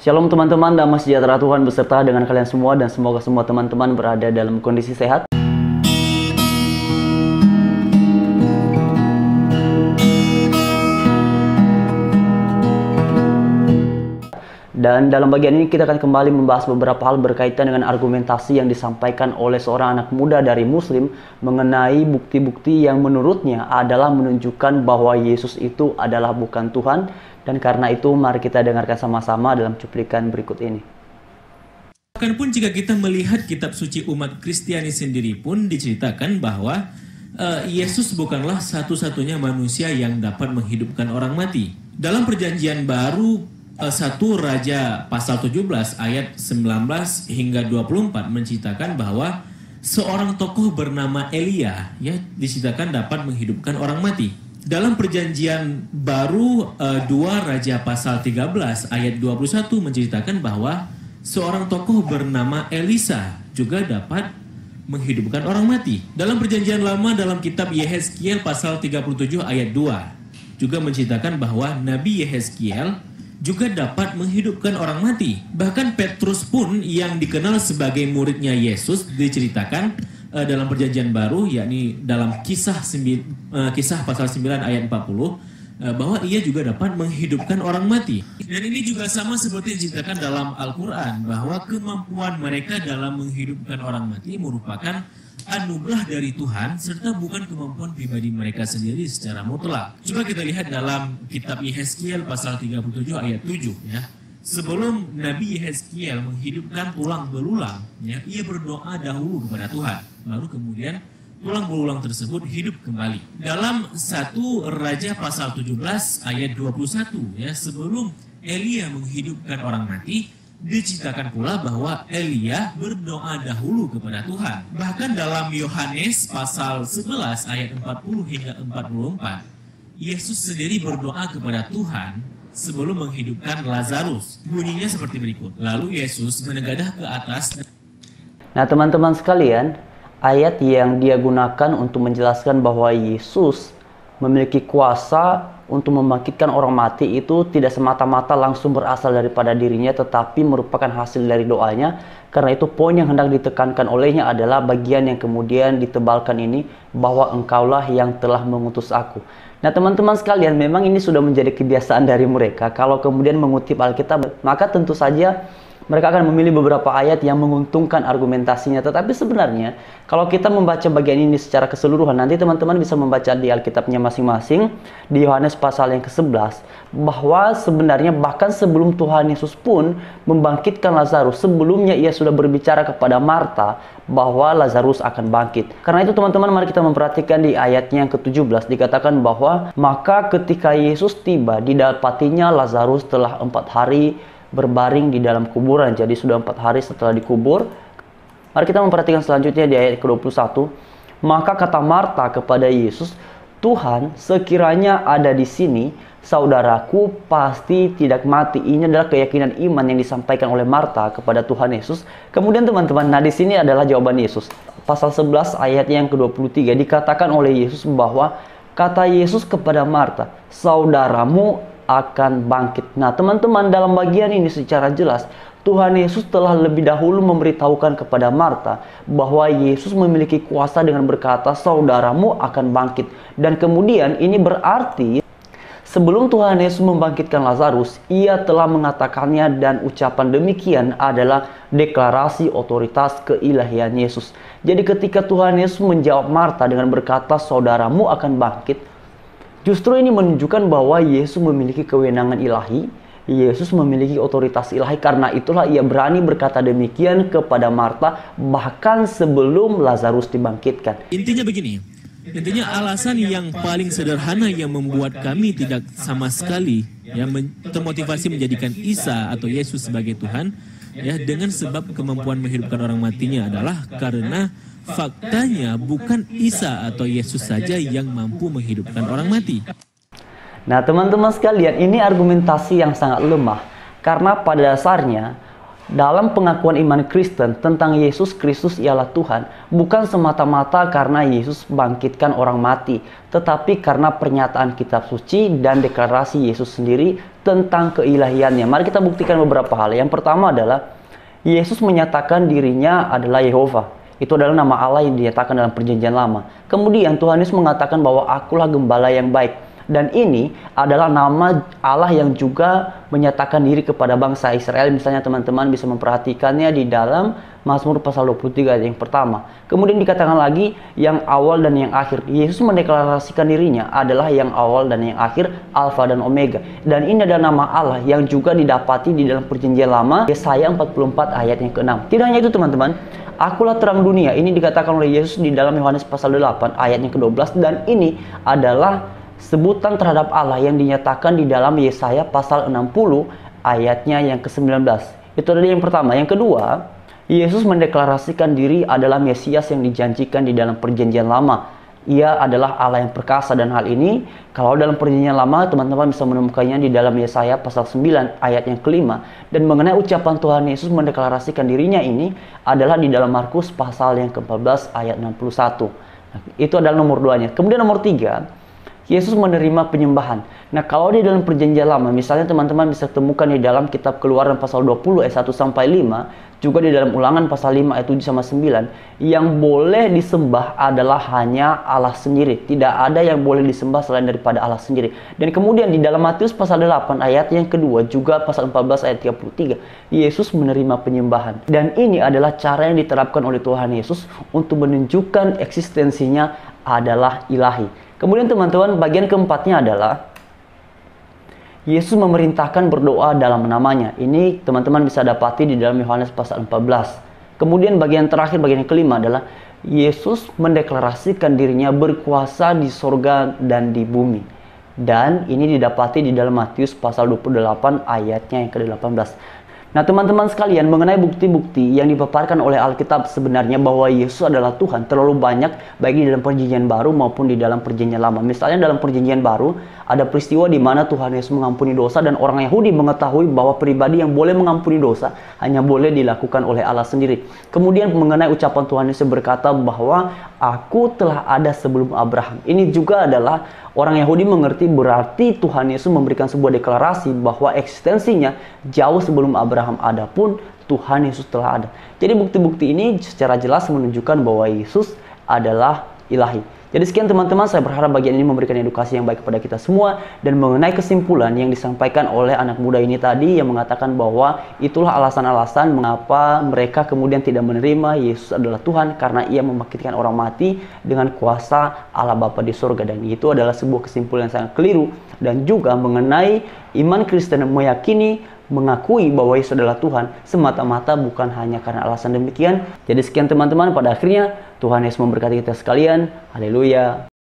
Shalom teman-teman, damai sejahtera Tuhan beserta dengan kalian semua dan semoga semua teman-teman berada dalam kondisi sehat. Dan dalam bagian ini kita akan kembali membahas beberapa hal berkaitan dengan argumentasi yang disampaikan oleh seorang anak muda dari Muslim mengenai bukti-bukti yang menurutnya adalah menunjukkan bahwa Yesus itu adalah bukan Tuhan. Dan karena itu mari kita dengarkan sama-sama dalam cuplikan berikut ini. Bahkan pun jika kita melihat kitab suci umat Kristiani sendiri pun diceritakan bahwa Yesus bukanlah satu-satunya manusia yang dapat menghidupkan orang mati. Dalam perjanjian baru 1 Raja pasal 17 ayat 19 hingga 24 menceritakan bahwa seorang tokoh bernama Elia diceritakan dapat menghidupkan orang mati. Dalam perjanjian baru 2 Raja pasal 13 ayat 21 menceritakan bahwa seorang tokoh bernama Elisa juga dapat menghidupkan orang mati. Dalam perjanjian lama dalam kitab Yehezkiel pasal 37 ayat 2 juga menceritakan bahwa Nabi Yehezkiel juga dapat menghidupkan orang mati. Bahkan Petrus pun yang dikenal sebagai muridnya Yesus diceritakan dalam perjanjian baru, yakni dalam kisah pasal 9 ayat 40, bahwa ia juga dapat menghidupkan orang mati. Dan ini juga sama seperti diceritakan dalam Al-Quran, bahwa kemampuan mereka dalam menghidupkan orang mati merupakan anugerah dari Tuhan, serta bukan kemampuan pribadi mereka sendiri secara mutlak. Coba kita lihat dalam kitab Yehezkiel pasal 37 ayat 7 ya. Sebelum Nabi Yehezkiel menghidupkan tulang belulang, ia berdoa dahulu kepada Tuhan. Lalu kemudian tulang belulang tersebut hidup kembali. Dalam 1 Raja pasal 17 ayat 21 sebelum Elia menghidupkan orang mati, diceritakan pula bahwa Elia berdoa dahulu kepada Tuhan. Bahkan dalam Yohanes pasal 11 ayat 40 hingga 44, Yesus sendiri berdoa kepada Tuhan sebelum menghidupkan Lazarus. Bunyinya seperti berikut. Lalu Yesus menegadah ke atas. Nah teman-teman sekalian, ayat yang dia gunakan untuk menjelaskan bahwa Yesus memiliki kuasa untuk membangkitkan orang mati itu tidak semata-mata langsung berasal daripada dirinya, tetapi merupakan hasil dari doanya. Karena itu poin yang hendak ditekankan olehnya adalah bagian yang kemudian ditebalkan ini, bahwa engkaulah yang telah mengutus aku. Nah teman-teman sekalian, memang ini sudah menjadi kebiasaan dari mereka. Kalau kemudian mengutip Alkitab, maka tentu saja mereka akan memilih beberapa ayat yang menguntungkan argumentasinya. Tetapi sebenarnya kalau kita membaca bagian ini secara keseluruhan, nanti teman-teman bisa membaca di Alkitabnya masing-masing, di Yohanes pasal yang ke-11, bahwa sebenarnya bahkan sebelum Tuhan Yesus pun membangkitkan Lazarus, sebelumnya ia sudah berbicara kepada Marta bahwa Lazarus akan bangkit. Karena itu teman-teman, mari kita memperhatikan di ayatnya yang ke-17, dikatakan bahwa maka ketika Yesus tiba, didapatinya Lazarus telah 4 hari berbaring di dalam kuburan. Jadi sudah 4 hari setelah dikubur. Mari kita memperhatikan selanjutnya di ayat ke-21. Maka kata Marta kepada Yesus, Tuhan, sekiranya ada di sini, saudaraku pasti tidak mati. Ini adalah keyakinan iman yang disampaikan oleh Marta kepada Tuhan Yesus. Kemudian teman-teman, nah di sini adalah jawaban Yesus. Pasal 11 ayat yang ke-23 dikatakan oleh Yesus bahwa kata Yesus kepada Marta, saudaramu akan bangkit. Nah teman-teman, dalam bagian ini secara jelas Tuhan Yesus telah lebih dahulu memberitahukan kepada Marta bahwa Yesus memiliki kuasa dengan berkata saudaramu akan bangkit. Dan kemudian ini berarti sebelum Tuhan Yesus membangkitkan Lazarus, ia telah mengatakannya, dan ucapan demikian adalah deklarasi otoritas keilahian Yesus. Jadi ketika Tuhan Yesus menjawab Marta dengan berkata saudaramu akan bangkit, justru ini menunjukkan bahwa Yesus memiliki kewenangan ilahi, Yesus memiliki otoritas ilahi. Karena itulah ia berani berkata demikian kepada Marta bahkan sebelum Lazarus dibangkitkan. Intinya begini, alasan yang paling sederhana yang membuat kami tidak sama sekali termotivasi menjadikan Isa atau Yesus sebagai Tuhan dengan sebab kemampuan menghidupkan orang matinya adalah karena faktanya bukan Isa atau Yesus saja yang mampu menghidupkan orang mati. Nah teman-teman sekalian, ini argumentasi yang sangat lemah. Karena pada dasarnya Dalam pengakuan iman Kristen tentang Yesus Kristus ialah Tuhan, bukan semata-mata karena Yesus bangkitkan orang mati, tetapi karena pernyataan kitab suci dan deklarasi Yesus sendiri tentang keilahiannya. Mari kita buktikan beberapa hal. Yang pertama adalah Yesus menyatakan dirinya adalah Yehova. Itu adalah nama Allah yang dinyatakan dalam perjanjian lama. Kemudian Tuhan Yesus mengatakan bahwa akulah gembala yang baik. Dan ini adalah nama Allah yang juga menyatakan diri kepada bangsa Israel. Misalnya teman-teman bisa memperhatikannya di dalam Mazmur pasal 23 yang pertama. Kemudian dikatakan lagi yang awal dan yang akhir. Yesus mendeklarasikan dirinya adalah yang awal dan yang akhir, Alfa dan Omega. Dan ini adalah nama Allah yang juga didapati di dalam perjanjian lama, Yesaya 44 ayat yang ke-6. Tidak hanya itu teman-teman, akulah terang dunia. Ini dikatakan oleh Yesus di dalam Yohanes pasal 8 ayat yang ke-12. Dan ini adalah sebutan terhadap Allah yang dinyatakan di dalam Yesaya pasal 60 ayatnya yang ke-19. Itu adalah yang pertama. Yang kedua, Yesus mendeklarasikan diri adalah Mesias yang dijanjikan di dalam perjanjian lama. Ia adalah Allah yang perkasa, dan hal ini kalau dalam perjanjian lama teman-teman bisa menemukannya di dalam Yesaya pasal 9 ayat yang kelima. Dan mengenai ucapan Tuhan Yesus mendeklarasikan dirinya ini adalah di dalam Markus pasal yang ke-14 ayat 61. Nah, itu adalah nomor 2-nya. Kemudian nomor 3, Yesus menerima penyembahan. Nah, kalau di dalam perjanjian lama, misalnya teman-teman bisa temukan di dalam kitab Keluaran pasal 20 ayat 1 sampai 5, juga di dalam Ulangan pasal 5 ayat 7 sampai 9, yang boleh disembah adalah hanya Allah sendiri. Tidak ada yang boleh disembah selain daripada Allah sendiri. Dan kemudian di dalam Matius pasal 8 ayat yang kedua, juga pasal 14 ayat 33, Yesus menerima penyembahan. Dan ini adalah cara yang diterapkan oleh Tuhan Yesus untuk menunjukkan eksistensinya adalah ilahi. Kemudian teman-teman, bagian keempatnya adalah Yesus memerintahkan berdoa dalam namanya. Ini teman-teman bisa dapati di dalam Yohanes pasal 14. Kemudian bagian terakhir, bagian yang kelima adalah Yesus mendeklarasikan dirinya berkuasa di sorga dan di bumi. Dan ini didapati di dalam Matius pasal 28 ayatnya yang ke-18. Nah teman-teman sekalian, mengenai bukti-bukti yang dipaparkan oleh Alkitab sebenarnya bahwa Yesus adalah Tuhan terlalu banyak, baik di dalam perjanjian baru maupun di dalam perjanjian lama. Misalnya dalam perjanjian baru ada peristiwa di mana Tuhan Yesus mengampuni dosa, dan orang Yahudi mengetahui bahwa pribadi yang boleh mengampuni dosa hanya boleh dilakukan oleh Allah sendiri. Kemudian mengenai ucapan Tuhan Yesus berkata bahwa aku telah ada sebelum Abraham. Ini juga adalah orang Yahudi mengerti berarti Tuhan Yesus memberikan sebuah deklarasi bahwa eksistensinya jauh sebelum Abraham ada pun Tuhan Yesus telah ada. Jadi bukti-bukti ini secara jelas menunjukkan bahwa Yesus adalah ilahi. Jadi sekian teman-teman, saya berharap bagian ini memberikan edukasi yang baik kepada kita semua. Dan mengenai kesimpulan yang disampaikan oleh anak muda ini tadi yang mengatakan bahwa itulah alasan-alasan mengapa mereka kemudian tidak menerima Yesus adalah Tuhan, karena ia membangkitkan orang mati dengan kuasa Allah Bapa di surga. Dan itu adalah sebuah kesimpulan yang sangat keliru. Dan juga mengenai iman Kristen meyakini mengakui bahwa Yesus adalah Tuhan semata-mata bukan hanya karena alasan demikian. Jadi sekian teman-teman, pada akhirnya Tuhan Yesus memberkati kita sekalian. Haleluya.